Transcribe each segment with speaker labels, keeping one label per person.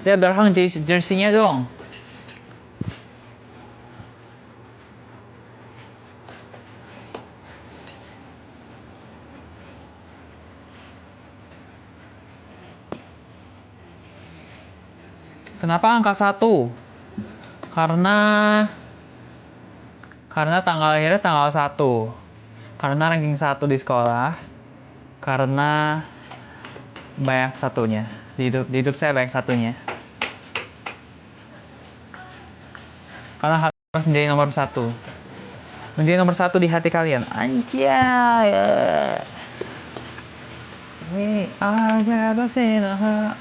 Speaker 1: Lihat belakang jersey-nya dong. Kenapa angka 1? Karena tanggal lahirnya tanggal 1. Karena ranking 1 di sekolah. Karena banyak satunya. Di hidup saya banyak satunya. Karena harus menjadi nomor 1. Menjadi nomor 1 di hati kalian. Anjay. We are brothers in a heart,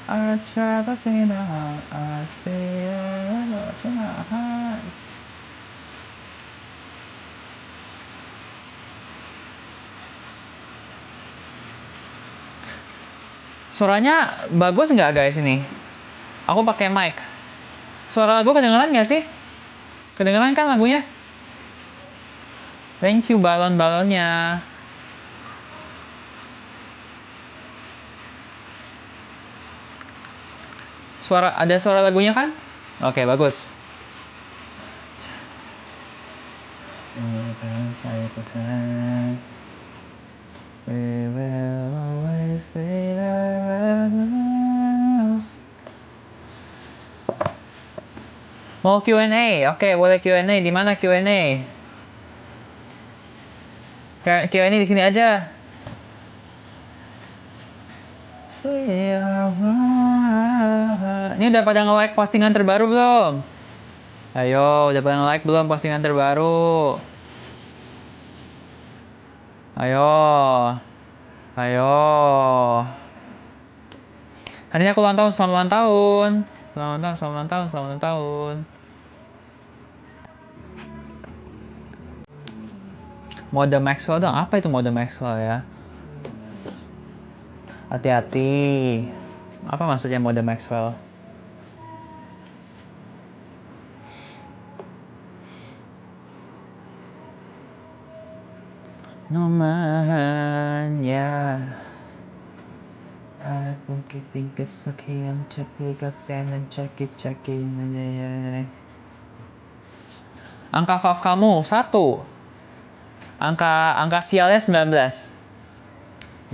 Speaker 1: brothers in a heart, brothers in a heart. Suaranya bagus nggak guys ini? Aku pakai mic. Suara lagu kedengeran nggak sih? Kedengeran kan lagunya? Thank you balon-balonnya. Ada suara lagunya kan? Oke, bagus. We will always be brothers. Mau Q&A? Oke, boleh Q&A. Di mana Q&A? Q&A di sini aja. Ini udah pada nge-like postingan terbaru belum? Ayo, udah pada nge-like belum postingan terbaru? Ayo. Hari ini aku ulang tahun, selamat ulang tahun. Selamat ulang tahun. Mode Maxwell dong, apa itu mode Maxwell ya? Hati-hati. Apa maksudnya mode Maxwell? Namanya aku ketika sekian cekik dan cekik. Angka FAF kamu 1. Angka sialnya 19.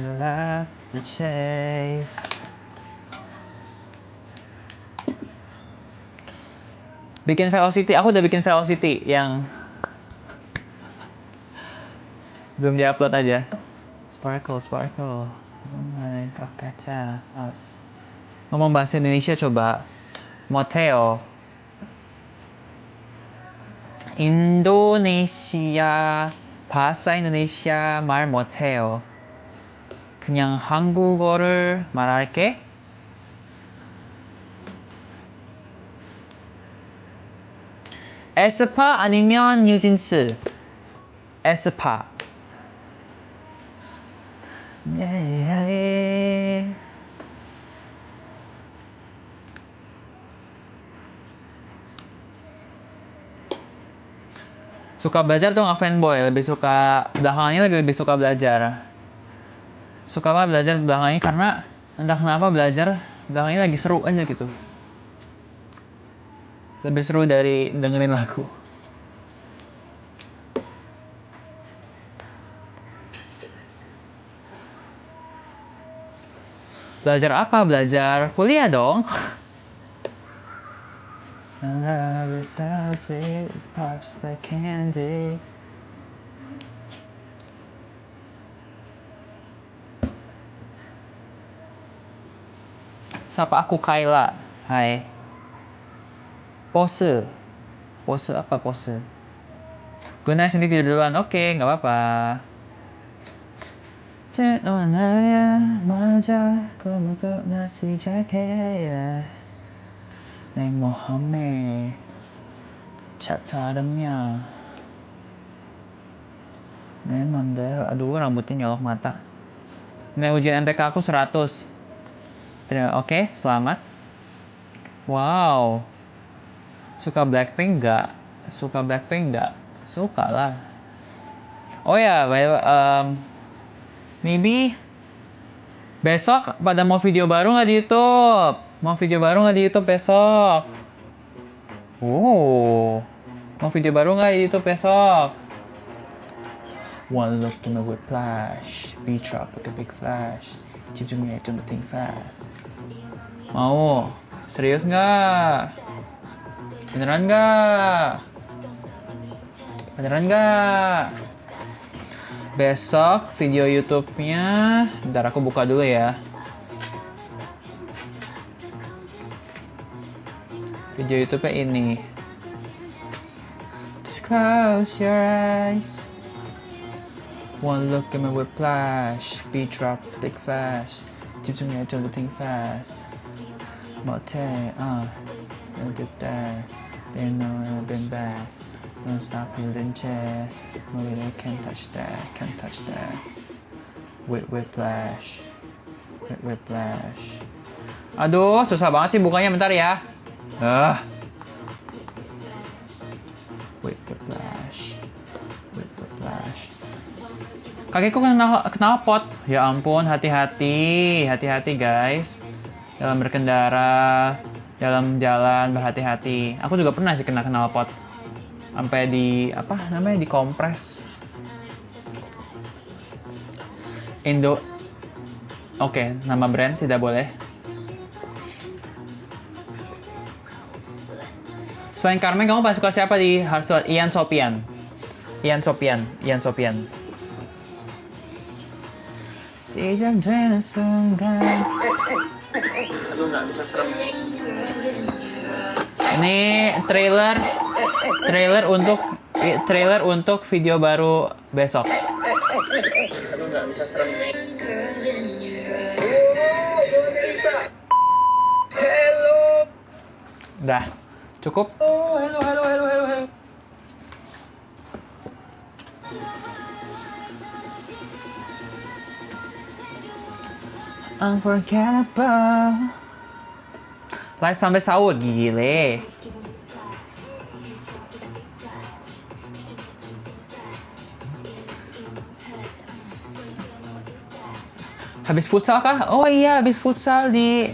Speaker 1: Love the chase. Bikin velocity, aku udah bikin velocity yang belum diupload aja. Sparkle. Kaca. Ngomong bahasa Indonesia coba. Moteo. Indonesia. bahasa Indonesia 말 못해요. 그냥 한국어를 말할게. 에스파 아니면 뉴진스? 에스파. Suka belajar tuh nggak fanboy, lebih suka belakangnya lebih suka belajar. Suka banget belajar belakangnya karena entah kenapa belajar belakangnya lagi seru aja gitu. Lebih seru dari dengerin lagu. Belajar apa? Belajar kuliah dong. Love is so sweet, it pops like candy. Sapa aku Kayla. Hai. Pose. Pose apa pose? Guna sendiri duluan. Oke, nggak apa-apa. Cetnya maja kau nasi jaket. Neng Mohammed. Cat ademnya. Memang deh. Aduh, rambutnya nyolok mata. Nah, ujian MTK aku 100. Oke, selamat. Wow. Suka Blackpink nggak? Suka lah. Oh ya, maybe besok pada mau video baru nggak di YouTube? Mau video baru nggak di YouTube besok? Oh, mau video baru nggak di YouTube besok? One look to my whiplash, B-trap like a big flash. 집중해 좀 the thing fast. Mau? Serius nggak? Beneran nggak? Beneran nggak? Besok video YouTube-nya, ntar aku buka dulu ya. Video YouTube-nya ini. Just close your eyes. One look at my whiplash, beat drop, big flash. 집중해 좀 the thing fast. 못해, don't get that. Been on, been back. Don't stop feeling chair. Movie they can't touch that, can't touch that. Whiplash. Whiplash. Aduh, susah banget sih bukanya, bentar ya. Whiplash. Kakiku kena pot. Ya ampun, hati-hati. Hati-hati guys. Dalam berkendara, dalam jalan berhati-hati. Aku juga pernah sih kena knalpot. Sampai di apa namanya dikompres. Oke, nama brand tidak boleh. Selain Carmen, kamu paling suka siapa di Hearthstone? Ian Sopian. Sejak dengan sungai. Aduh, nggak bisa serem. Ini trailer untuk video baru besok. Aduh, nggak bisa serem. Hello. Dah, cukup. Hello. Unforgettable. Live sampai sahur, gile. Habis futsal kah? Oh iya, habis futsal di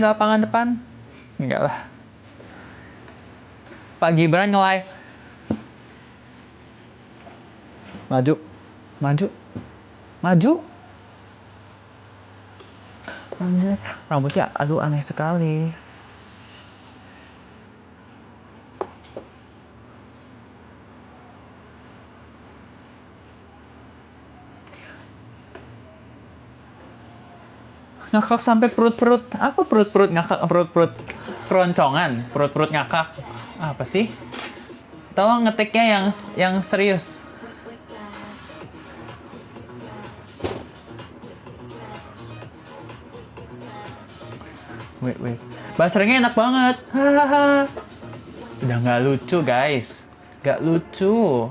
Speaker 1: lapangan depan. Enggak lah. Pak Gibran nge-live. Maju. Rambutnya aduh aneh sekali. Ngakak sampai perut-perut. Apa perut-perut ngakak, perut-perut keroncongan, perut-perut ngakak. Apa sih? Tolong ngetiknya yang serius. Wait. Buzzernya enak banget. Hahaha. Udah nggak lucu guys. Nggak lucu.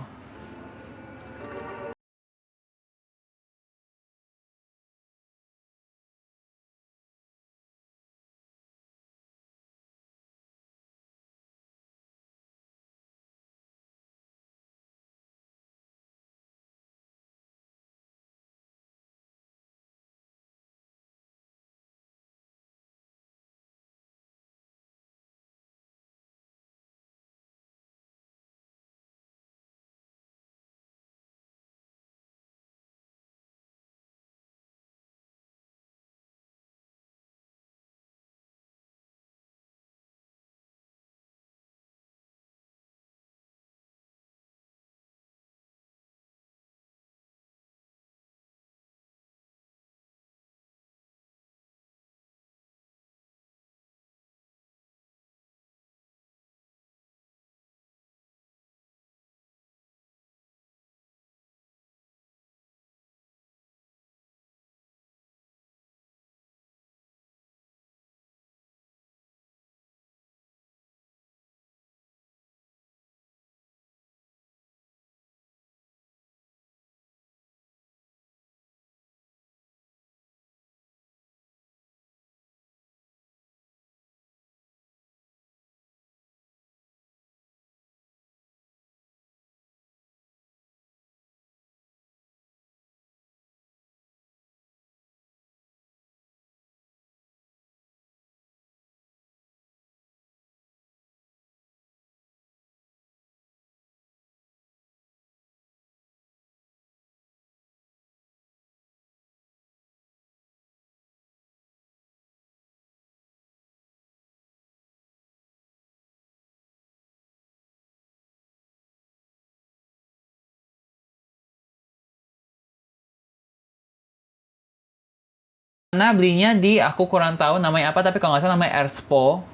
Speaker 1: Nah, belinya di, aku kurang tahu namanya apa, tapi kalau nggak salah namanya Erspo.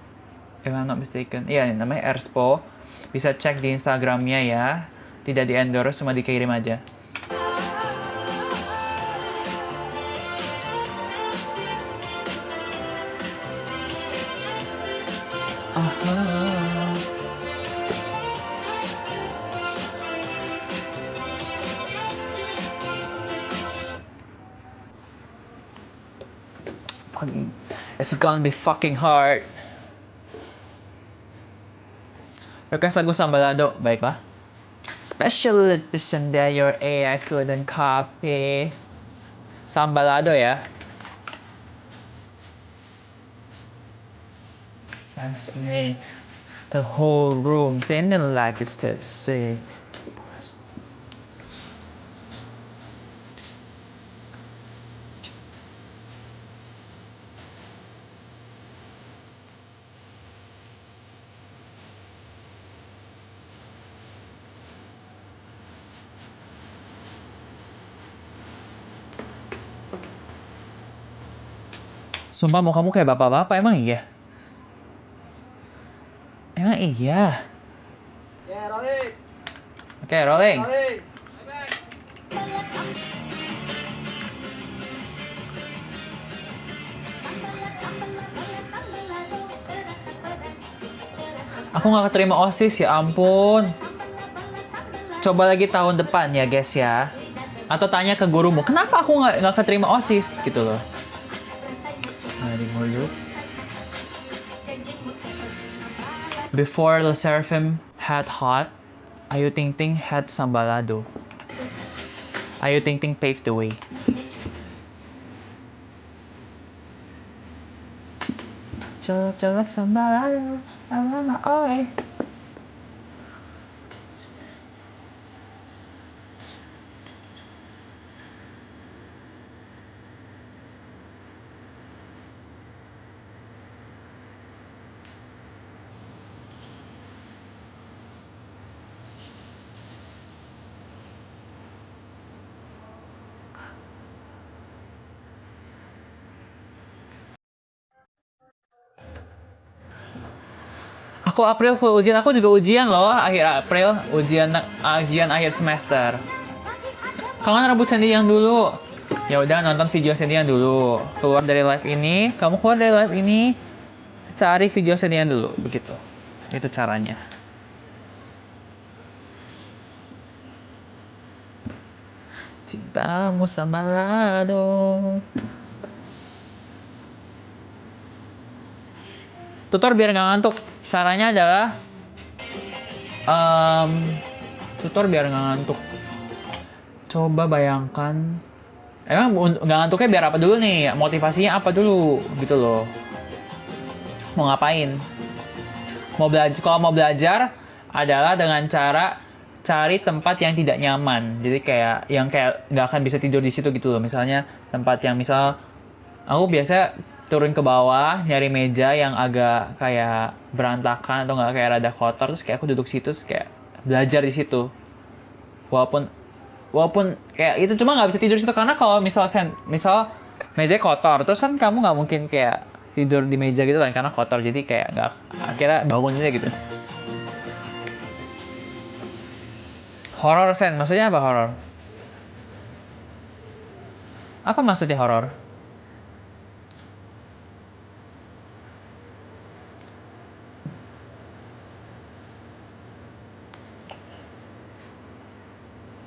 Speaker 1: If I'm not mistaken. Iya, namanya Erspo. Bisa cek di Instagramnya ya. Tidak di endorse, cuma dikirim aja. It's gonna be fucking hard. Request lagu Sambalado, baiklah. Special edition that your AI couldn't copy. Sambalado ya. Say the whole room didn't like it to say. Sumpah mau kamu kayak bapak-bapak, emang iya? Emang iya?
Speaker 2: Ya, rolling.
Speaker 1: Oke, rolling.
Speaker 2: Rolling.
Speaker 1: Aku nggak keterima OSIS, ya ampun. Coba lagi tahun depan ya guys ya. Atau tanya ke gurumu, kenapa aku nggak keterima OSIS gitu loh. Dari mulut. Before the Seraphim had hot, Ayu Ting Ting had Sambalado. Ayu Ting Ting paved the way. Colok-colok Sambalado, lama oi. Aku April full ujian, aku juga ujian loh akhir April, ujian akhir semester. Kangen rambut Sandy yang dulu. Ya udah nonton video Sandy yang dulu. Keluar dari live ini, kamu keluar dari live ini, cari video Sandy yang dulu, begitu. Itu caranya. Cintamu sama Lado. Tutor biar nggak ngantuk. Caranya adalah tutor biar nggak ngantuk. Coba bayangkan, emang nggak ngantuknya biar apa dulu nih? Motivasinya apa dulu gitu loh? Mau ngapain? Mau belajar? Kalau mau belajar adalah dengan cara cari tempat yang tidak nyaman. Jadi kayak yang kayak nggak akan bisa tidur di situ gitu loh. Misalnya tempat yang misal aku biasa turun ke bawah nyari meja yang agak kayak berantakan atau nggak kayak rada kotor, terus kayak aku duduk situ terus kayak belajar di situ. Walaupun kayak itu cuma nggak bisa tidur di situ karena kalau misal meja kotor terus kan kamu nggak mungkin kayak tidur di meja gitu kan karena kotor, jadi kayak nggak, akhirnya bangun aja gitu. Horor Sen, maksudnya apa horor? Apa maksudnya horor?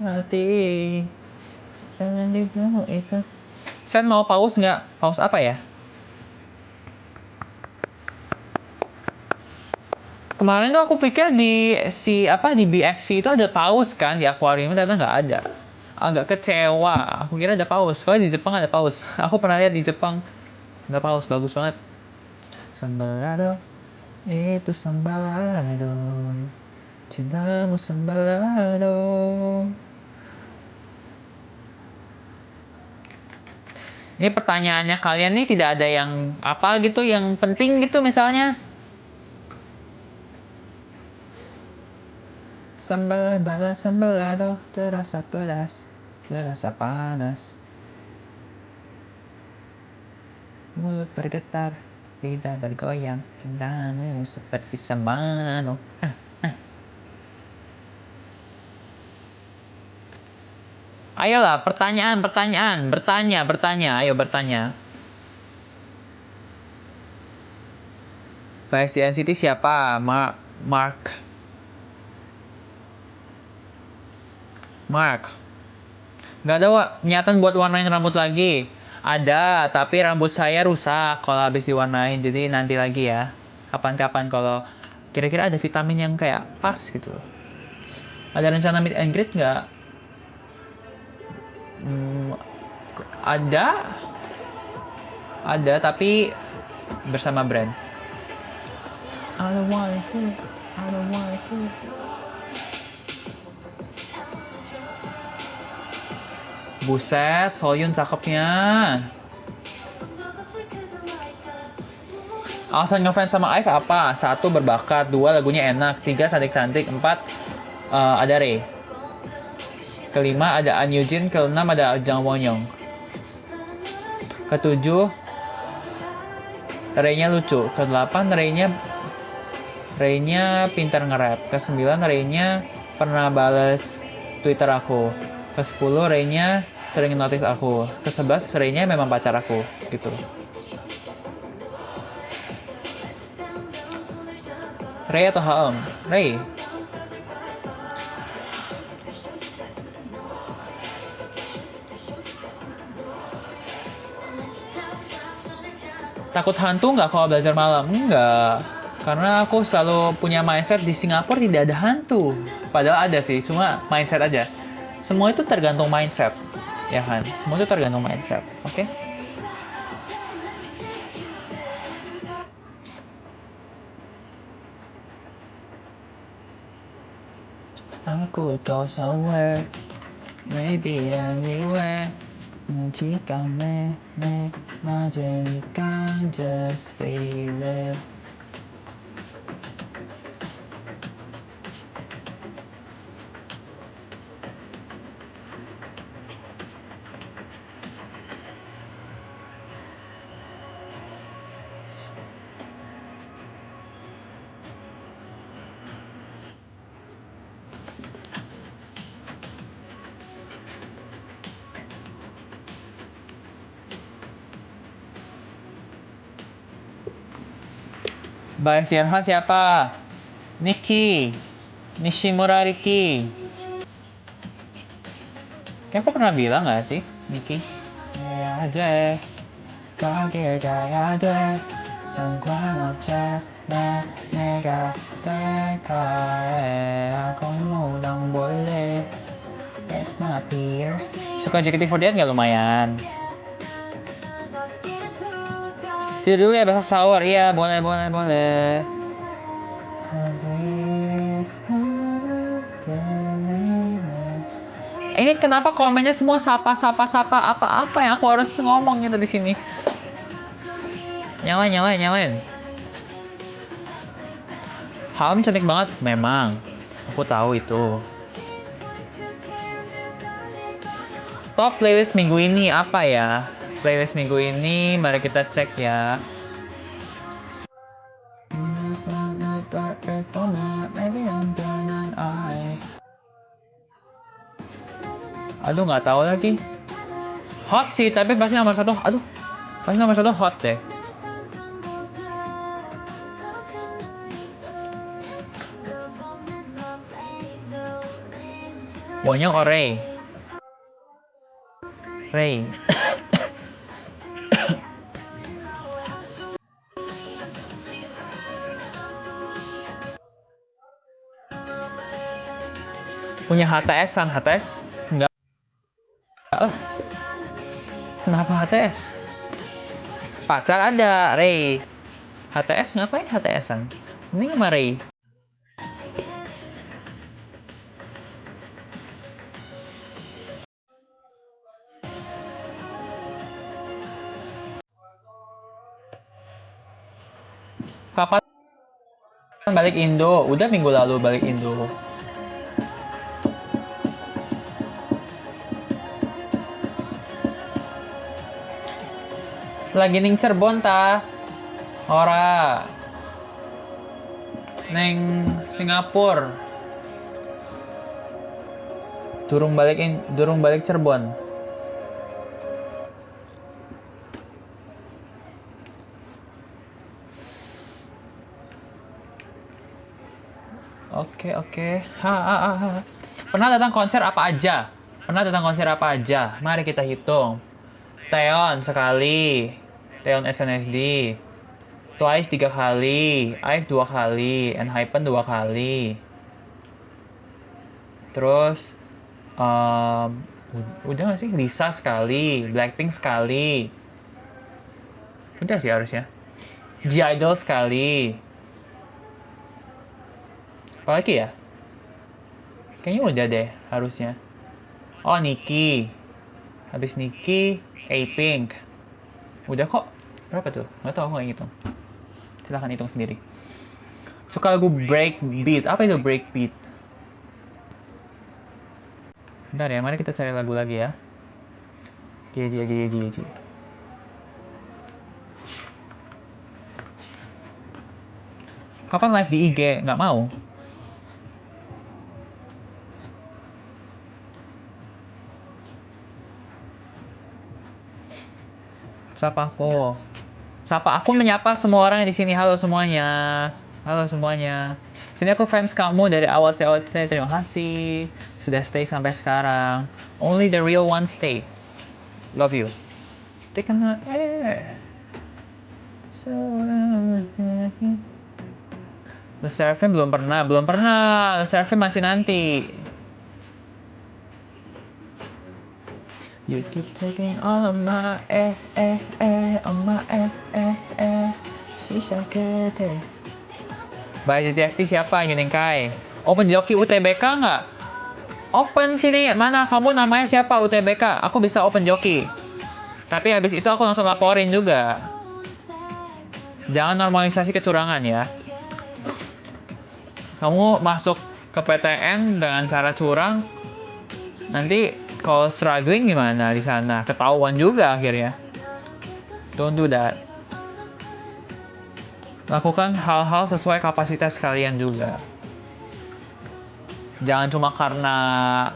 Speaker 1: Hati jangan dibunuh itu. Sen mau pause nggak? Pause apa ya? Kemarin tuh aku pikir di di BXC itu ada paus kan di akuarium, ternyata nggak ada. Agak kecewa. Aku kira ada paus. Soalnya di Jepang ada paus. Aku pernah lihat di Jepang ada paus, bagus banget. Sambalado, itu sambalado. Cintamu sambalado. Ini pertanyaannya kalian nih tidak ada yang apa gitu, yang penting gitu misalnya. Sambalado, terasa pedas, terasa panas. mulut bergetar, lidah bergoyang, cintamu seperti semano. Ayolah, pertanyaan, bertanya, ayo bertanya. Fans di NCT siapa? Mark. Nggak ada niatan buat warnain rambut lagi. Ada, tapi rambut saya rusak kalau habis diwarnain. Jadi nanti lagi ya. Kapan-kapan kalau kira-kira ada vitamin yang kayak pas gitu. Ada rencana meet and greet nggak? Ada. Ada, tapi bersama brand. I don't want it. Buset, Soyun cakepnya. Alasan ngefans sama IVE apa? 1, berbakat. 2, lagunya enak. 3, cantik-cantik. 4, ada Rey. Kelima, ada An Yujin. Keenam, ada Jang Wonyong. Ketujuh, Rey-nya lucu. Kedelapan, Rey-nya pintar nge-rap. Kesembilan, Rey-nya pernah bales Twitter aku. Ke-10, Rey-nya sering notice aku. Ke-11, Rey-nya memang pacar aku. Gitu. Rey atau Haem? Rey. Takut hantu nggak kalau belajar malam? Enggak. Karena aku selalu punya mindset di Singapura tidak ada hantu. Padahal ada sih, cuma mindset aja. Semua itu tergantung mindset, ya kan? Semua itu tergantung mindset, oke? Aku go somewhere, maybe anywhere. Jika menjadikan just feel it. Bias Yanha siapa? Nishimura Riki. Kayak aku pernah bilang gak sih, Niki? Ya deh, 가길 가야 돼. 상관없잖아, 내가 될까해. Aku mulang boleh. That's not fierce. Suka JKT48 nggak lumayan? Tidur dulu ya, besok sahur. Iya, boleh. Ini kenapa komennya semua sapa apa yang aku harus ngomong gitu di sini? Nyalain. Haem cantik banget, memang. Aku tahu itu. Top playlist minggu ini apa ya? Playlist minggu ini, mari kita cek ya. Aduh, nggak tahu lagi. Hot sih, tapi pasti nomor 1. Aduh, pasti nomor 1 hot deh. Wonyong or Rey? Rey. Punya HTS-an, HTS? Enggak. Kenapa HTS? Pacar ada, Rey. HTS ngapain HTS-an? Ini sama Rey. Kapan balik Indo? Udah minggu lalu balik Indo. Lagi ning Cirebon ta? Ora. Neng Singapura. Durung balik Cirebon. Oke. Pernah datang konser apa aja? Mari kita hitung. Taeyeon sekali. Taeyeon SNSD. Twice 3 kali. IVE 2 kali. ENHYPEN 2 kali. Terus udah gak sih? Lisa sekali. Blackpink sekali. Udah sih harusnya. G-Idol sekali. Apalagi ya? Kayaknya udah deh harusnya. Oh, Nicki. Habis Nicki, A-Pink. Udah kok. Berapa tuh? Nggak tahu, aku nggak ngitung. Silahkan hitung sendiri. Suka lagu breakbeat. Apa itu breakbeat? Bentar ya, mari kita cari lagu lagi ya. Yeji. Kapan live di IG? Nggak mau. Sapa aku menyapa semua orang di sini. Halo semuanya. Sini aku fans kamu dari awal COC. Terima kasih sudah stay sampai sekarang. Only the real ones stay. Love you. Take a air. The Seraphim belum pernah. The Seraphim masih nanti. You keep taking all of my on my sisa kete. By JTFT siapa? Yuning Kai. Open joki UTBK nggak? Open sini, mana kamu namanya siapa UTBK? Aku bisa open joki. Tapi habis itu aku langsung laporin juga. Jangan normalisasi kecurangan ya. Kamu masuk ke PTN dengan cara curang, nanti kalau struggling gimana di sana? Ketahuan juga akhirnya. Don't do that. Lakukan hal-hal sesuai kapasitas kalian juga. Jangan cuma karena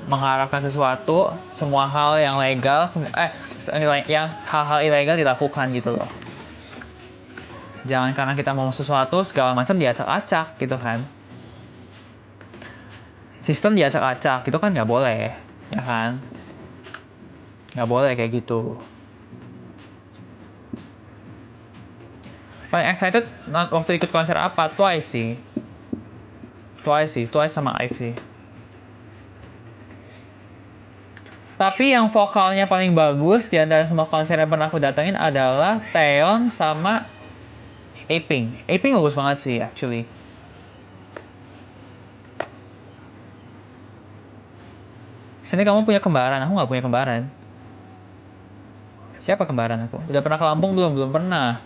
Speaker 1: mengharapkan sesuatu, semua hal yang legal, yang hal-hal ilegal dilakukan gitu loh. Jangan karena kita mau sesuatu segala macam diacak-acak gitu kan. Sistem diacak-acak itu kan nggak boleh, ya kan? Nggak boleh kayak gitu. Paling excited waktu ikut konser apa? Twice sama IVE sih. Tapi yang vokalnya paling bagus di antara semua konser yang pernah aku datengin adalah Taeyeon sama A-Pink. A-Pink bagus banget sih actually. Sini kamu punya kembaran, aku nggak punya kembaran. Siapa kembaran aku? Udah pernah ke Lampung belum? Belum pernah.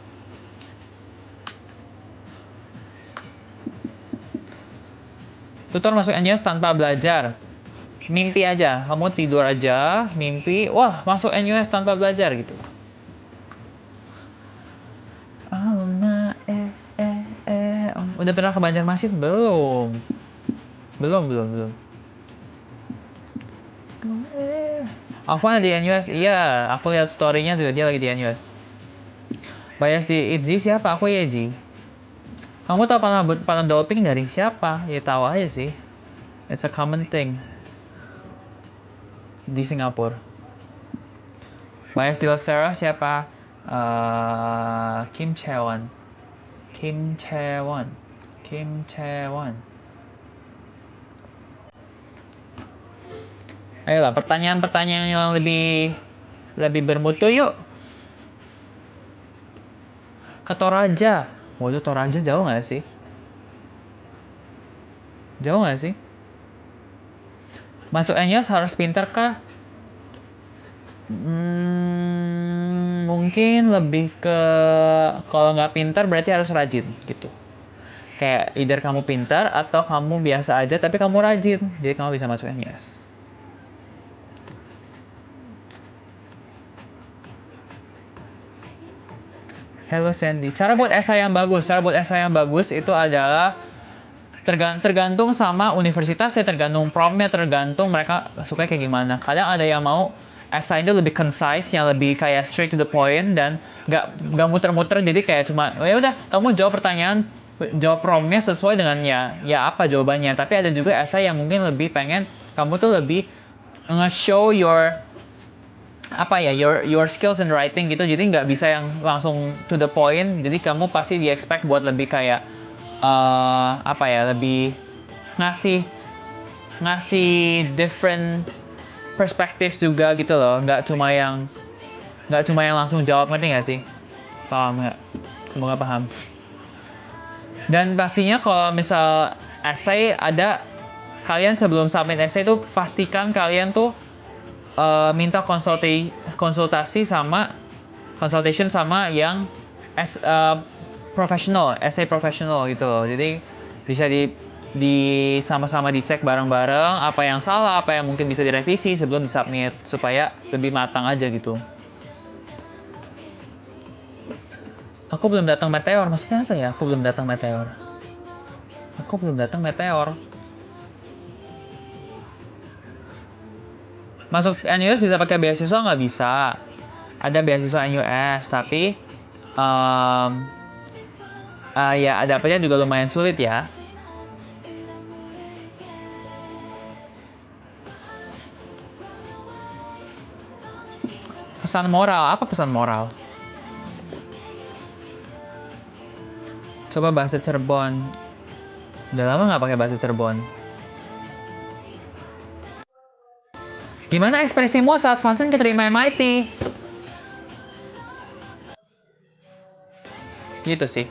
Speaker 1: Tutor masuk NUS tanpa belajar. Mimpi aja, kamu tidur aja, mimpi, wah masuk NUS tanpa belajar gitu. Udah pernah ke Banjarmasin? Belum. Aku ada di NUS, iya. Aku lihat story-nya juga dia lagi di NUS. Bias di ITZY siapa? Aku Yeji. Kamu tahu palang doping dari siapa? Ya tahu aja sih. It's a common thing di Singapura. Bias di Sarah siapa? Kim Chaewon. Ayolah, pertanyaan-pertanyaan yang lebih bermutu yuk. Ke Toraja. Waduh, Toraja jauh nggak sih? Masuk NUS harus pintar kah? Mungkin lebih ke kalau nggak pintar berarti harus rajin gitu. Kayak either kamu pintar atau kamu biasa aja tapi kamu rajin. Jadi kamu bisa masuk NUS. Hello Sandy. Cara buat esai yang bagus. Cara buat esai yang bagus itu adalah tergantung sama universitasnya, tergantung promnya, tergantung mereka suka kayak gimana. Kadang ada yang mau esai itu lebih concise, yang lebih kayak straight to the point dan nggak muter-muter. Jadi kayak cuma, oh ya udah, kamu jawab pertanyaan, jawab promnya sesuai dengan ya apa jawabannya. Tapi ada juga esai yang mungkin lebih pengen kamu tuh lebih nge-show your skills in writing gitu, jadi nggak bisa yang langsung to the point, jadi kamu pasti di expect buat lebih kayak lebih ngasih different perspectives juga gitu loh, nggak cuma yang langsung jawab, ngerti nggak sih? Paham nggak? Semoga paham. Dan pastinya kalau misal essay ada, kalian sebelum submit essay tuh pastikan kalian tuh minta konsultation sama yang profesional, essay profesional gitu loh. Jadi bisa di sama-sama dicek bareng-bareng apa yang salah, apa yang mungkin bisa direvisi sebelum disubmit supaya lebih matang aja gitu. Aku belum datang meteor, maksudnya apa ya? Aku belum datang meteor. Masuk NUS bisa pakai beasiswa nggak bisa? Ada beasiswa NUS, tapi ya dapetnya juga lumayan sulit ya. Pesan moral, apa pesan moral? Coba bahasa Cirebon. Udah lama nggak pakai bahasa Cirebon. Gimana ekspresimu saat Vansen keterima MIT? Gitu sih.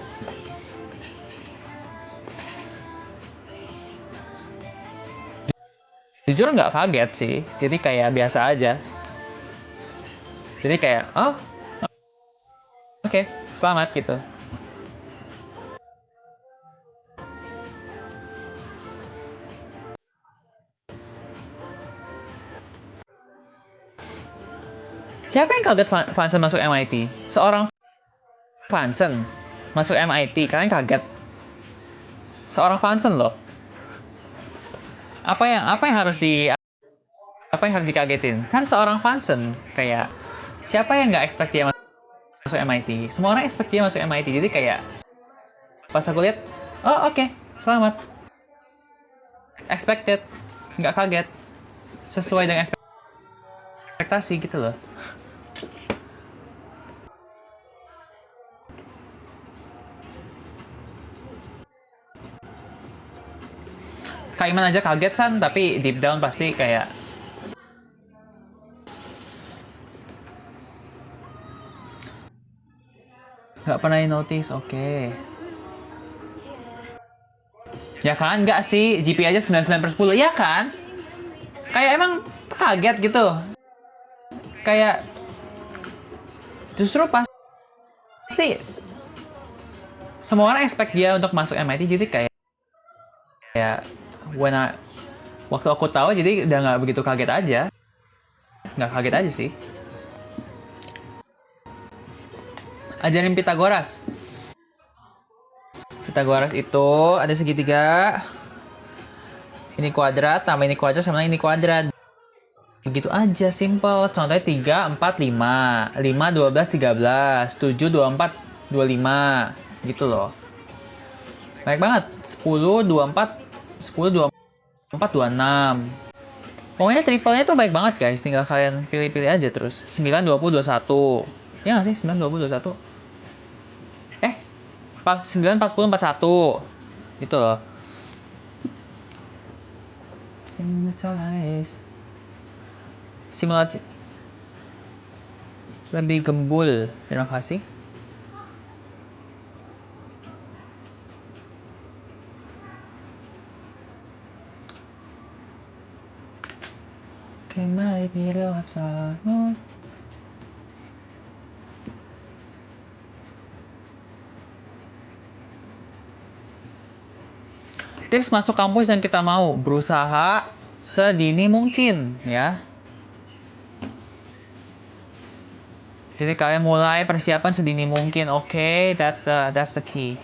Speaker 1: Jujur nggak kaget sih, jadi kayak biasa aja. Jadi kayak, oh, oke, selamat gitu. Siapa yang kaget Vansen masuk MIT? Seorang Vansen masuk MIT, kalian kaget? Seorang Vansen loh. Apa yang harus dikagetin? Kan seorang Vansen, kayak siapa yang nggak expect dia masuk MIT? Semua orang expect dia masuk MIT, jadi kayak pas aku lihat, oh oke, selamat. Expected, nggak kaget, sesuai dengan ekspektasi gitu loh. Kak Iman aja kaget San, tapi deep down pasti kayak nggak pernah notice, oke. Ya kan, nggak sih, GP aja 99/10, ya kan? Kayak emang kaget gitu. Kayak justru pasti semua orang expect dia untuk masuk MIT, jadi kayak waktu aku tahu jadi udah nggak begitu kaget aja. Nggak kaget aja sih. Ajarin Pitagoras. Pitagoras itu ada segitiga. Ini kuadrat, tambah ini kuadrat sama ini kuadrat. Begitu aja, simple. Contohnya 3, 4, 5. 5, 12, 13. 7, 24, 25. Gitu loh. Baik banget. 10, 24, 10, 24, 26. Pokoknya triple-nya tuh baik banget guys. Tinggal kalian pilih-pilih aja terus. 9, 20, 21. Ya nggak sih? 9, 20, 21. 9, 40, 41. Gitu loh. Simulasi lebih gembul. Terima kasih. Tips masuk kampus yang kita mau, berusaha sedini mungkin ya. Jadi kalian mulai persiapan sedini mungkin, oke? That's the key.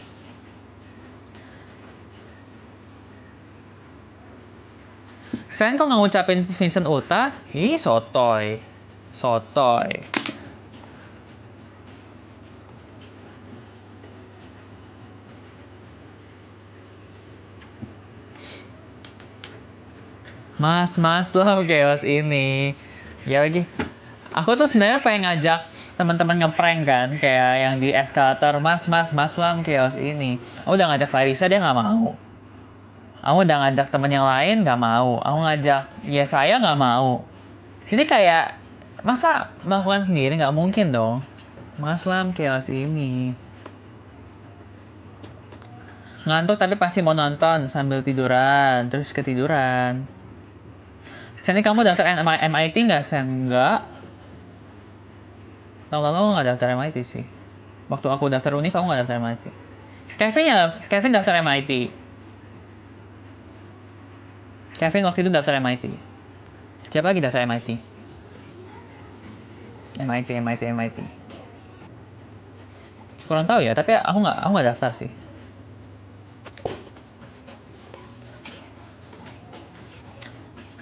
Speaker 1: Sen kok nggak ngucapin Vincent Uta? Ih, sotoy. Sotoy. Mas lah chaos ini. Ya lagi. Aku tuh sebenarnya pengen ngajak teman-teman ngeprank kan, kayak yang di eskalator, mas lah chaos ini. Aku udah ngajak Farisa, dia nggak mau. Aku udah ngajak temen yang lain, nggak mau. Aku ngajak, ya saya nggak mau. Ini kayak, masa melakukan sendiri nggak mungkin dong. Mas Lam chaos ini. Ngantuk tapi pasti mau nonton sambil tiduran, terus ketiduran. Sen, kamu daftar MIT nggak, Sen? Nggak. Tahun lalu nggak daftar MIT sih. Waktu aku daftar univ, aku nggak daftar MIT. Kevin daftar MIT. Kevin waktu itu daftar MIT. Siapa lagi daftar MIT? MIT. Kurang tahu ya, tapi aku nggak daftar sih.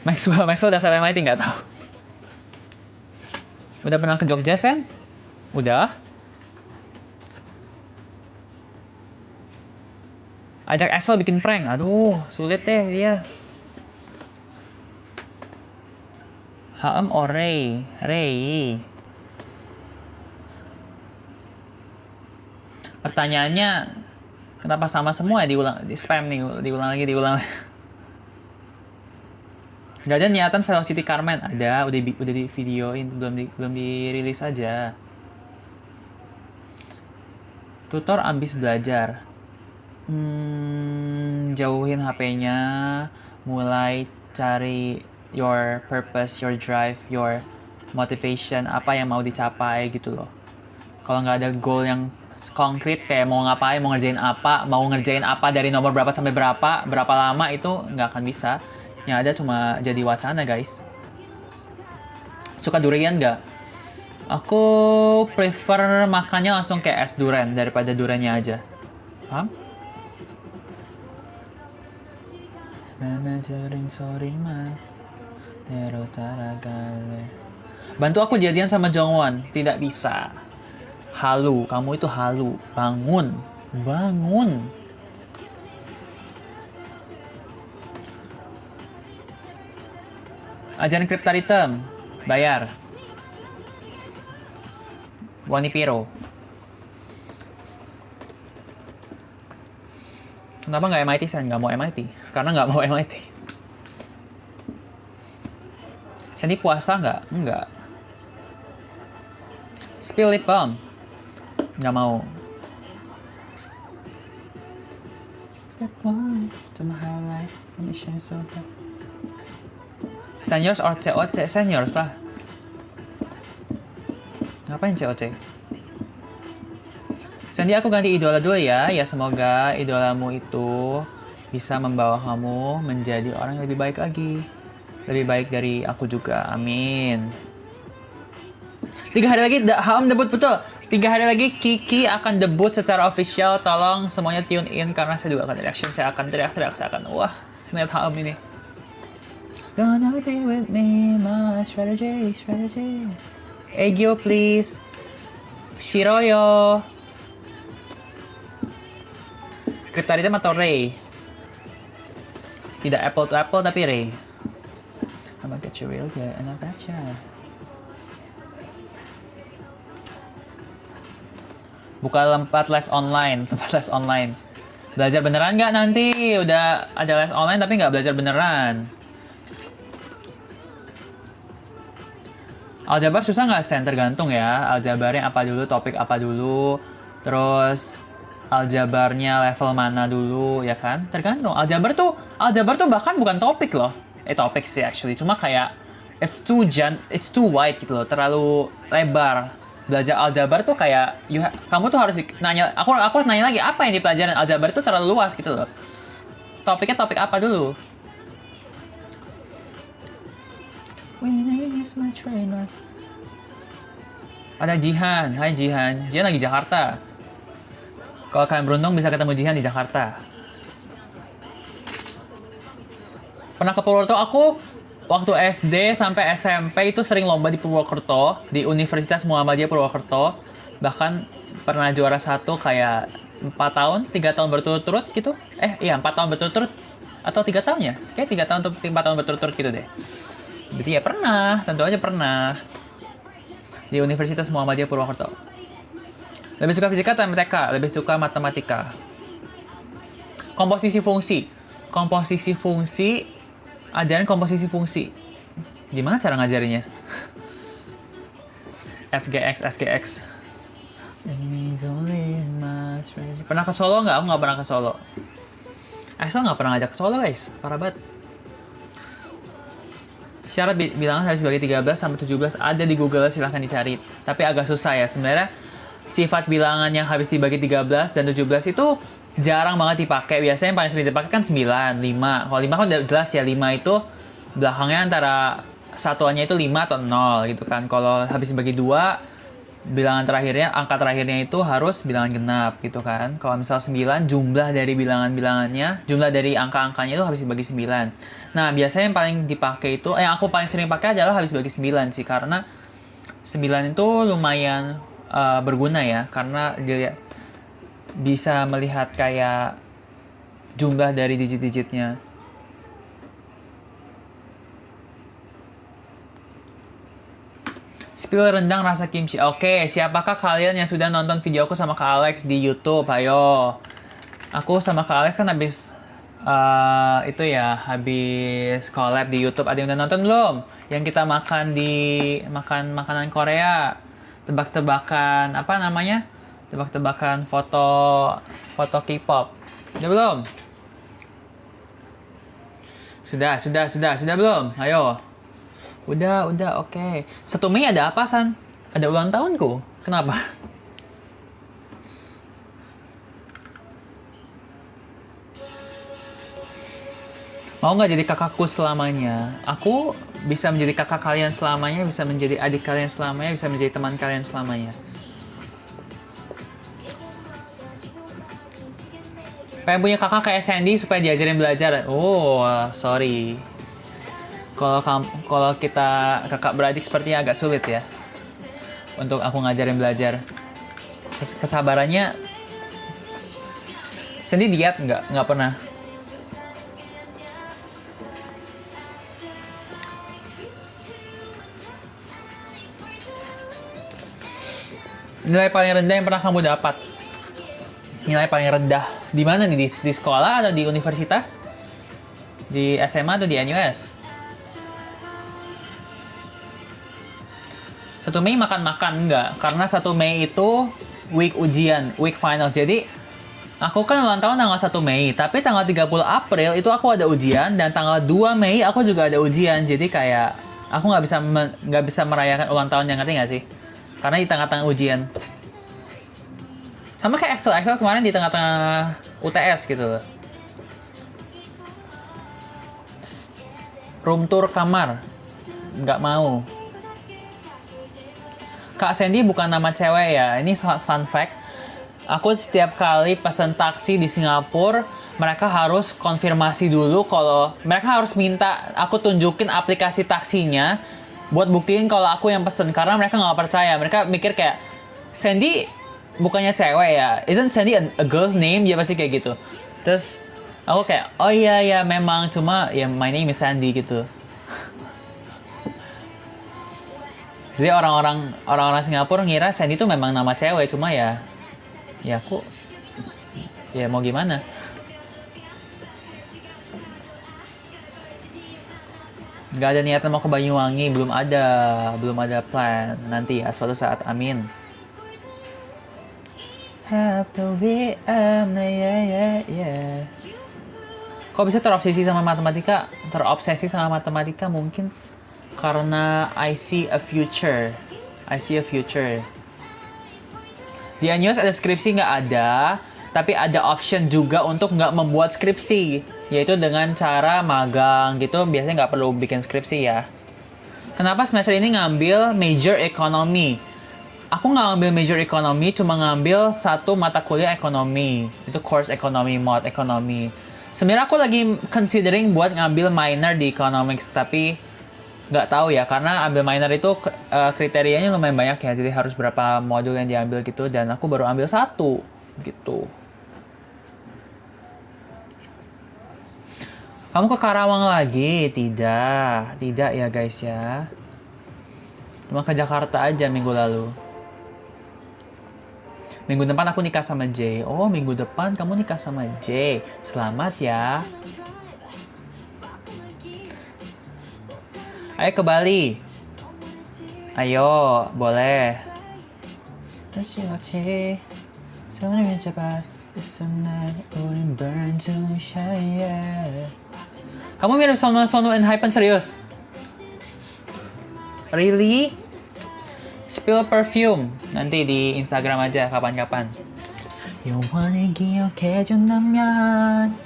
Speaker 1: Maxwell daftar MIT nggak tahu. Udah pernah ke Jogja, Sen? Udah? Ajak Axel bikin prank. Aduh, sulit deh dia. HM or Ray? Ray. Pertanyaannya, kenapa sama semua ya? Di spam nih, diulang lagi. Gak ada niatan Velocity Carmen. Ada, udah di videoin, belum dirilis aja. Tutor ambis belajar. Jauhin HP-nya, mulai cari your purpose, your drive, your motivation, apa yang mau dicapai gitu loh. Kalau nggak ada goal yang konkret kayak mau ngapain, mau ngerjain apa dari nomor berapa sampai berapa lama, itu nggak akan bisa. Yang ada cuma jadi wacana, guys. Suka durian nggak? Aku prefer makannya langsung kayak es durian daripada duriannya aja. Paham? Bantu aku jadian sama Jongwon. Tidak bisa. Halu, kamu itu halu. Bangun. Ajarin Cryptaritum. Bayar. Wanipiro. Kenapa nggak MIT, Sen? Nggak mau MIT? Karena nggak mau MIT. Sandy puasa nggak? Nggak. Spill lip balm? Nggak mau. Step one to my highlight, mission so bad. Seniors or COC? Seniors lah. Ngapain COC? Sandy, aku ganti idola dulu ya. Ya semoga idolamu itu bisa membawa kamu menjadi orang yang lebih baik lagi. Lebih baik dari aku juga. Amin. 3 hari lagi HM debut, betul. 3 hari lagi Kiki akan debut secara official. Tolong semuanya tune in karena saya juga akan reaction. Saya akan teriak-teriak. Saya akan wah ngeliat HM ini. Gonna be with me, my strategy. Egyo please. Shiroyo. Cryptaritum atau Ray? Tidak apple to apple tapi Ray. I'm gonna get you real good and I betcha. Buka tempat les online. Belajar beneran nggak nanti? Udah ada les online tapi nggak belajar beneran. Aljabar susah nggak, Sen? Tergantung ya. Aljabarnya apa dulu, topik apa dulu, terus aljabarnya level mana dulu, ya kan? Tergantung. Aljabar tuh bahkan bukan topik loh. Topik sih actually. Cuma kayak it's too wide gitu loh. Terlalu lebar. Belajar aljabar tuh kayak kamu tuh harus nanya. Aku harus nanya lagi apa yang dipelajarin. Aljabar itu terlalu luas gitu loh. Topiknya topik apa dulu? Ada Jihan. Hai Jihan. Jihan lagi Jakarta. Kalau kalian beruntung bisa ketemu Jihan di Jakarta. Pernah ke Purwokerto, aku waktu SD sampai SMP itu sering lomba di Purwokerto, di Universitas Muhammadiyah Purwokerto. Bahkan pernah juara 1 kayak 4 tahun, 3 tahun berturut-turut gitu. Iya 4 tahun berturut-turut. Atau 3 tahun ya? Kayak 3 tahun atau 4 tahun berturut-turut gitu deh. Berarti ya pernah, tentu aja pernah. Di Universitas Muhammadiyah Purwokerto. Lebih suka fisika atau MTK? Lebih suka matematika. Komposisi fungsi. Komposisi fungsi, ajaran komposisi fungsi. Gimana cara ngajarinnya? FGX. Pernah ke Solo nggak? Aku nggak pernah ke Solo. Axel nggak pernah ngajak ke Solo guys, parah banget. Syarat bilangan harus dibagi 13 sampai 17 ada di Google, silahkan dicari. Tapi agak susah ya sebenarnya. Sifat bilangan yang habis dibagi 13 dan 17 itu jarang banget dipakai. Biasanya yang paling sering dipakai kan 9, 5. Kalau 5 kan udah jelas ya, 5 itu belakangnya antara satuannya itu 5 atau 0 gitu kan. Kalau habis dibagi 2, bilangan terakhirnya, angka terakhirnya itu harus bilangan genap gitu kan. Kalau misal 9, jumlah dari bilangan-bilangannya, jumlah dari angka-angkanya itu habis dibagi 9. Nah, biasanya yang paling dipakai itu, yang aku paling sering pakai adalah habis dibagi 9 sih. Karena 9 itu lumayan berguna ya. Karena dia bisa melihat kayak jumlah dari digit-digitnya. Spill rendang rasa kimchi. Oke, siapakah kalian yang sudah nonton videoku sama Kak Alex di YouTube? Ayo. Aku sama Kak Alex kan habis habis collab di YouTube. Ada yang udah nonton belum? Yang kita makan di makanan Korea. Tebak-tebakan apa namanya? Tebak-tebakan foto K-pop. Udah belum? Sudah belum? Ayo. Udah, oke. 1 Mei ada apa, San? Ada ulang tahunku. Kenapa? Mau nggak jadi kakakku selamanya? Aku bisa menjadi kakak kalian selamanya, bisa menjadi adik kalian selamanya, bisa menjadi teman kalian selamanya. Pengen punya kakak kayak Sandy supaya diajarin belajar. Oh, sorry. Kalau kita kakak beradik sepertinya agak sulit ya untuk aku ngajarin belajar. Kesabarannya, Sandy diet nggak pernah. Nilai paling rendah yang pernah kamu dapat? Nilai paling rendah di mana nih? Di sekolah atau di universitas? Di SMA atau di NUS? 1 Mei makan-makan enggak, karena 1 Mei itu week ujian, week final. Jadi aku kan ulang tahun tanggal 1 Mei, tapi tanggal 30 April itu aku ada ujian, dan tanggal 2 Mei aku juga ada ujian. Jadi kayak aku nggak bisa merayakan ulang tahun, yang ngerti nggak sih? Karena di tengah-tengah ujian. Sama kayak Axel kemarin di tengah-tengah UTS gitu loh. Room tour kamar, nggak mau. Kak Sandy bukan nama cewek ya. Ini fun fact. Aku setiap kali pesan taksi di Singapura, mereka harus konfirmasi dulu kalau mereka harus minta aku tunjukin aplikasi taksinya buat buktiin kalau aku yang pesen, karena mereka nggak percaya. Mereka mikir kayak Sandy bukannya cewek ya? Isn't Sandy a girl's name? Ya pasti kayak gitu. Terus aku kayak, oh iya memang, cuma ya my name is Sandy gitu. Jadi orang-orang Singapura ngira Sandy itu memang nama cewek, cuma ya aku ya mau gimana. Gak ada niatan mau ke Banyuwangi, belum ada plan. Nanti ya suatu saat, amin. Have to be yeah. Kok bisa terobsesi sama matematika? Mungkin karena I see a future. Di Anyos ada skripsi nggak ada, tapi ada option juga untuk nggak membuat skripsi, yaitu dengan cara magang gitu. Biasanya nggak perlu bikin skripsi ya. Kenapa semester ini ngambil major ekonomi? aku nggak ngambil major ekonomi, cuma ngambil satu mata kuliah ekonomi. Itu course ekonomi, mod ekonomi. Sebenarnya aku lagi considering buat ngambil minor di economics, tapi nggak tahu ya, karena ambil minor itu kriterianya lumayan banyak ya, jadi harus berapa modul yang diambil gitu, dan aku baru ambil satu gitu. Kamu ke Karawang lagi? Tidak ya guys ya. Cuma ke Jakarta aja minggu lalu. Minggu depan aku nikah sama Jay. Oh, minggu depan kamu nikah sama Jay. Selamat ya. Ayo ke Bali. Ayo, boleh. Kamu mirip Sono and Hypen, serius? Really? Spill perfume. Nanti di Instagram aja kapan-kapan. 영원히 기억해준다면.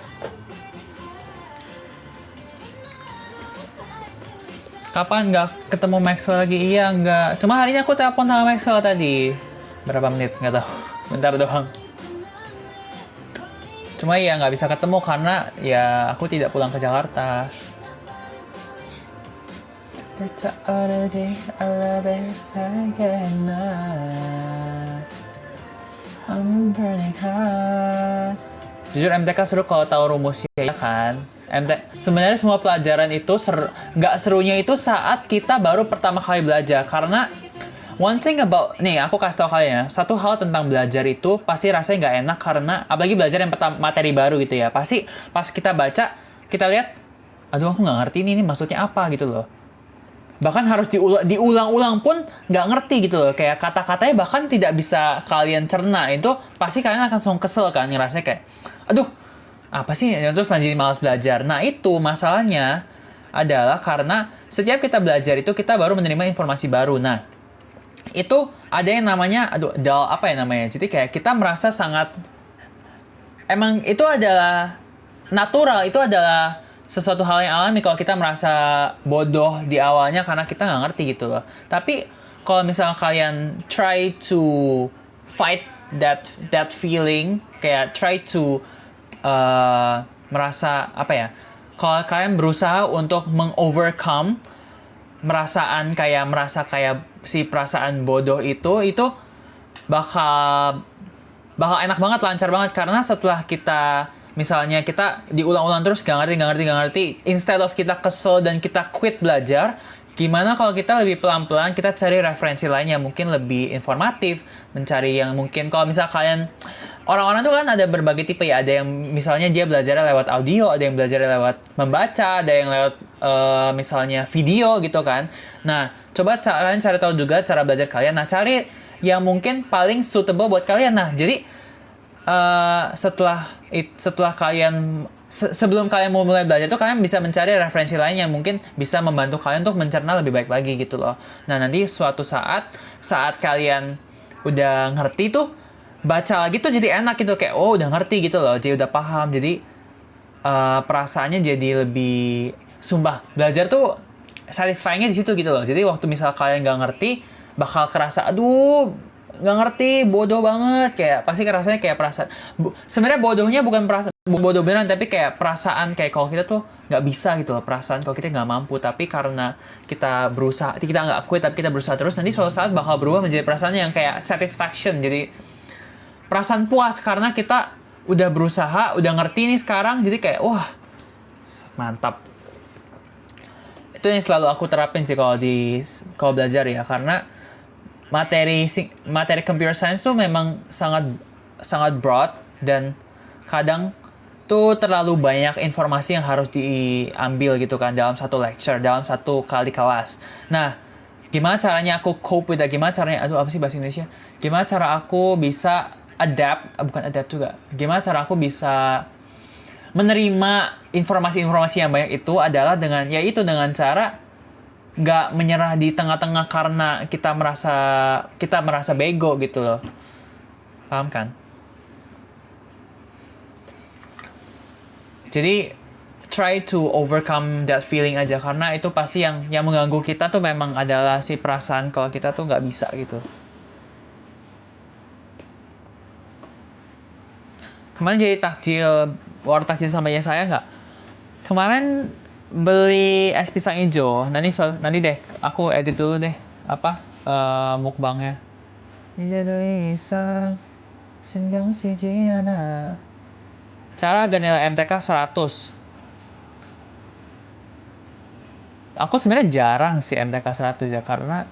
Speaker 1: Kapan nggak ketemu Maxwell lagi? Iya, nggak. Cuma hari ini aku telepon sama Maxwell tadi. Berapa menit? Nggak tahu. Bentar doang. Cuma ya nggak bisa ketemu karena ya aku tidak pulang ke Jakarta. Jujur MTK seru kalau tahu rumusnya ya kan. Sebenarnya semua pelajaran itu nggak serunya itu saat kita baru pertama kali belajar, karena one thing about nih aku kasih tau kalian ya, satu hal tentang belajar itu pasti rasanya nggak enak, karena apalagi belajar yang pertama materi baru gitu ya, pasti pas kita baca kita lihat, aduh aku nggak ngerti ini maksudnya apa gitu loh. Bahkan harus diulang-ulang pun nggak ngerti gitu loh. Kayak kata-katanya bahkan tidak bisa kalian cerna. Itu pasti kalian akan langsung kesel kan. Ngerasanya kayak, aduh, apa sih? Terus lanjut malas belajar. Nah itu masalahnya adalah karena setiap kita belajar itu kita baru menerima informasi baru. Nah itu ada yang namanya, apa ya namanya? Jadi kayak kita merasa sangat, emang itu adalah natural, itu adalah sesuatu hal yang alami kalau kita merasa bodoh di awalnya karena kita nggak ngerti gitu loh. Tapi kalau misalnya kalian try to fight that feeling, kayak try to merasa apa ya? Kalau kalian berusaha untuk mengovercome merasa kayak si perasaan bodoh itu bakal enak banget, lancar banget, karena setelah kita misalnya kita diulang-ulang terus gak ngerti, instead of kita kesel dan kita quit belajar, gimana kalau kita lebih pelan-pelan kita cari referensi lain yang mungkin lebih informatif, mencari yang mungkin, kalau misal kalian, orang-orang tuh kan ada berbagai tipe ya, ada yang misalnya dia belajarnya lewat audio, ada yang belajarnya lewat membaca, ada yang lewat misalnya video gitu kan. Nah coba kalian cari tahu juga cara belajar kalian, nah cari yang mungkin paling suitable buat kalian. Nah jadi setelah kalian sebelum kalian mau mulai belajar tuh kalian bisa mencari referensi lain yang mungkin bisa membantu kalian untuk mencerna lebih baik lagi gitu loh. Nah nanti suatu saat kalian udah ngerti tuh, baca lagi tuh jadi enak gitu, kayak oh udah ngerti gitu loh, jadi udah paham, jadi perasaannya jadi lebih, sumpah belajar tuh satisfyingnya di situ gitu loh. Jadi waktu misal kalian nggak ngerti bakal kerasa aduh nggak ngerti, bodoh banget, kayak pasti rasanya kayak perasaan sebenarnya bodohnya bukan perasaan bodoh beneran, tapi kayak perasaan kayak kalau kita tuh nggak bisa gitu loh, perasaan kalau kita nggak mampu, tapi karena kita berusaha, kita nggak quit tapi kita berusaha terus, nanti suatu saat bakal berubah menjadi perasaan yang kayak satisfaction, jadi perasaan puas karena kita udah berusaha, udah ngerti nih sekarang, jadi kayak wah mantap. Itu yang selalu aku terapin sih kalau belajar ya, karena materi computer science tuh memang sangat broad, dan kadang tuh terlalu banyak informasi yang harus diambil gitu kan dalam satu lecture, dalam satu kali kelas. Nah, gimana caranya aku cope with that? Gimana caranya, apa sih bahasa Indonesia? Gimana cara aku bisa bukan adapt juga. Gimana cara aku bisa menerima informasi-informasi yang banyak itu adalah dengan cara nggak menyerah di tengah-tengah karena kita merasa bego gitu loh. Paham kan? Jadi try to overcome that feeling aja, karena itu pasti yang mengganggu kita tuh memang adalah si perasaan kalau kita tuh nggak bisa gitu. Kemarin jadi war takjil sama ya saya nggak? Kemarin beli es pisang hijau. Nanti deh, aku edit dulu deh mukbangnya. Indonesia, senggang si Jiana. Cara agar nilai MTK 100. Aku sebenarnya jarang sih MTK 100 ya, karena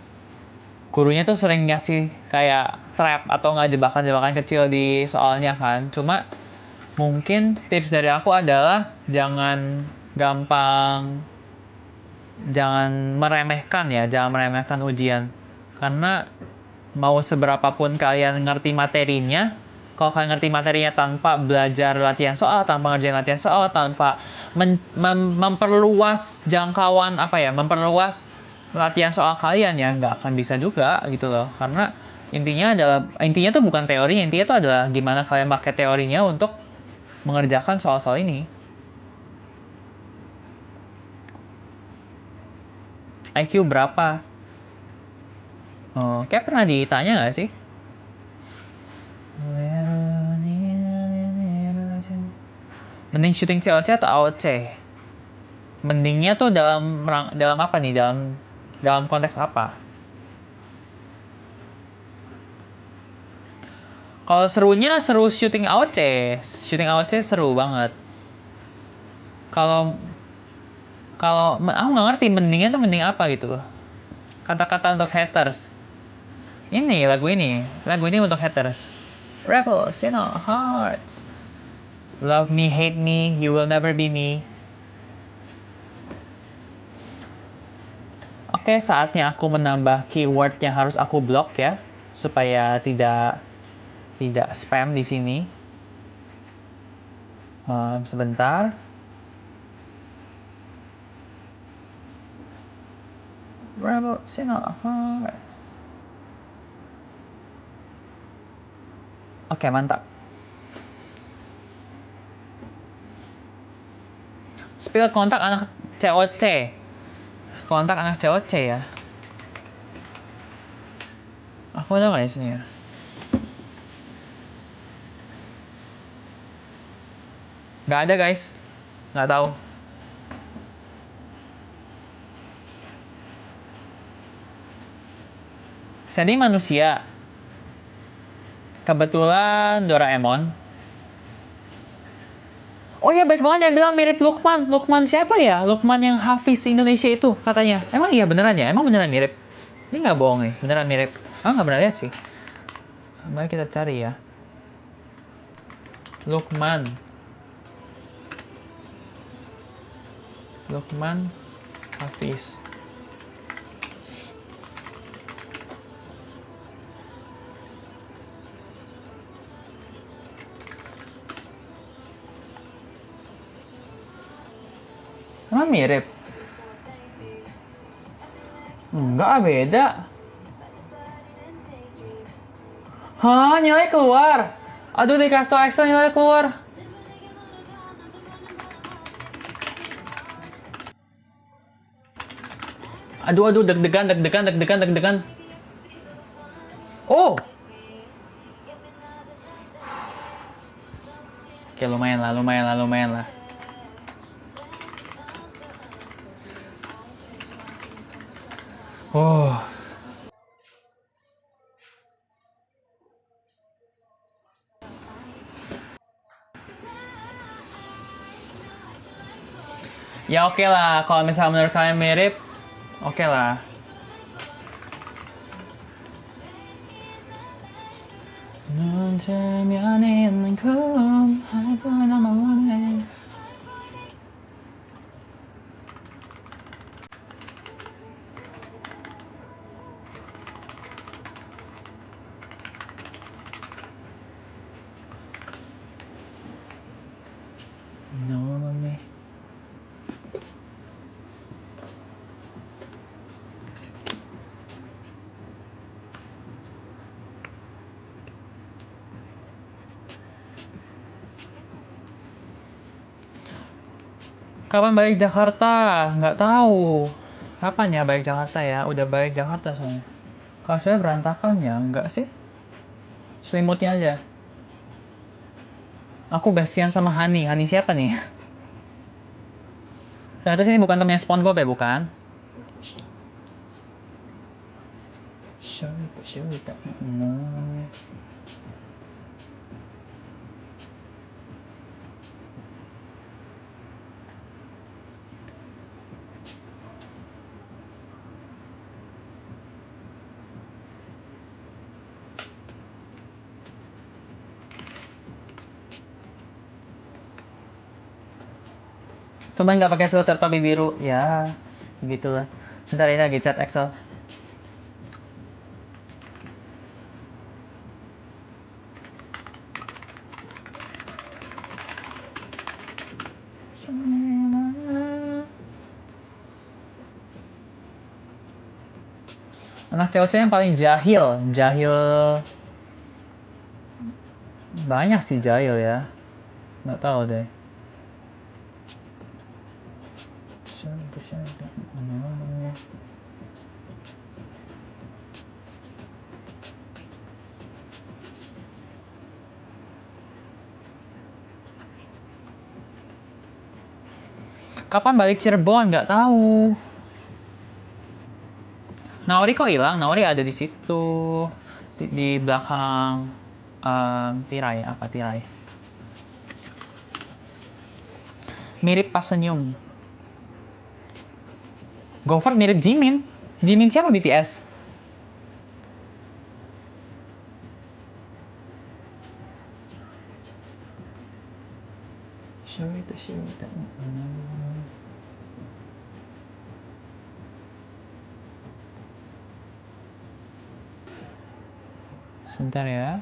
Speaker 1: gurunya tuh sering ngasih kayak trap atau nggak jebakan-jebakan kecil di soalnya kan. Cuma mungkin tips dari aku adalah jangan meremehkan ujian. Karena mau seberapapun kalian ngerti materinya, kalau kalian ngerti materinya tanpa belajar latihan soal, tanpa ngerjain latihan soal, tanpa memperluas jangkauan memperluas latihan soal kalian, ya nggak akan bisa juga gitu loh. Karena intinya tuh bukan teori, intinya tuh adalah gimana kalian pakai teorinya untuk mengerjakan soal-soal ini. IQ berapa? Kayak pernah ditanya nggak sih? Mending syuting COC atau AOC? Mendingnya tuh dalam apa nih? Dalam konteks apa? Kalau serunya seru syuting AOC. Syuting AOC seru banget. Kalau aku nggak ngerti mendingnya tuh mending apa gitu. Kata-kata untuk haters. Lagu ini untuk haters. Rebels in our hearts. Love me, hate me, you will never be me. Oke, saatnya aku menambah keyword yang harus aku blok ya, supaya tidak spam di sini. Sebentar. Rebels in our hearts. Oke, mantap. Spill kontak anak COC. Kontak anak COC ya. Aku ada nggak di sini ya? Nggak ada guys. Nggak tahu. Sandy manusia. Kebetulan Doraemon. Oh iya, baik banget yang bilang mirip Lukman. Lukman siapa ya? Lukman yang Hafiz Indonesia itu katanya. Emang iya beneran ya? Emang beneran mirip? Ini nggak bohong nih, beneran mirip. Ah, nggak pernah lihat sih. Mari kita cari ya. Lukman Hafiz. Emang mirip? Enggak, beda. Hah, nilai keluar. Aduh, dikasih tau Excel nilai keluar. Aduh, deg-degan. Oh. Oke, lumayan lah. Oh. Ya oke lah, kalau misalnya menurut kalian mirip, oke lah. Kapan balik Jakarta? Nggak tahu. Kapan ya balik Jakarta ya? Udah balik Jakarta soalnya. Kalau saya berantakan ya? Enggak sih. Selimutnya aja. Aku bestian sama Hani. Hani siapa nih? Ternyata sini bukan temennya SpongeBob ya, bukan? Shoot. Cuman nggak pakai filter topi biru, ya begitulah. Bentar ini lagi chat Excel. Anak cewek yang paling jahil banyak sih jahil ya, nggak tahu deh. Kapan balik Cirebon? Nggak tahu. Naori kok hilang? Naori ada di situ, di belakang tirai. Apa tirai? Mirip pas senyum. Gopher mirip Jimin. Jimin siapa BTS? Show it. Sebentar ya.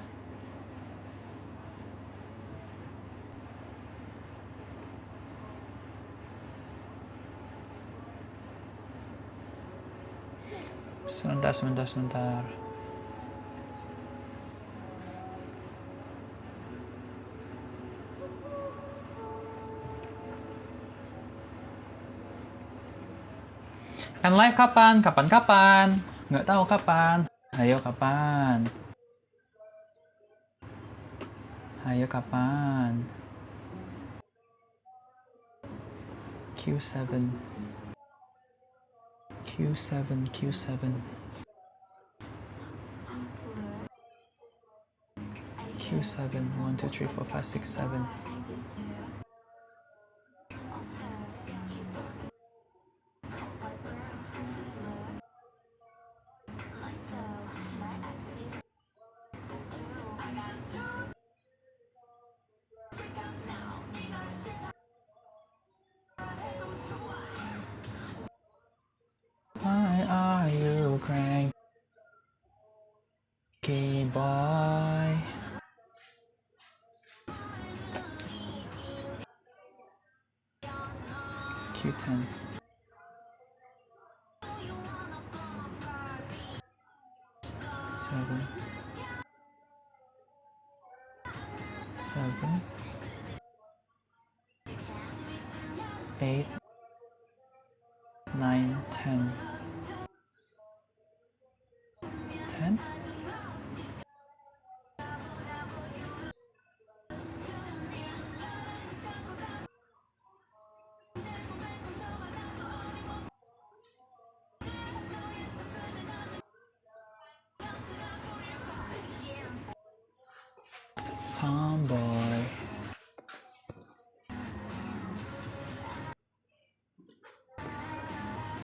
Speaker 1: Sebentar. Kan live kapan? Nggak tahu kapan. Ayo kapan? Q7. Q7. 1, 2, 3, 4, 5, 6, 7. Why are you cranky, boy? Q10. 7, 8, 9, 10. 10? Boy.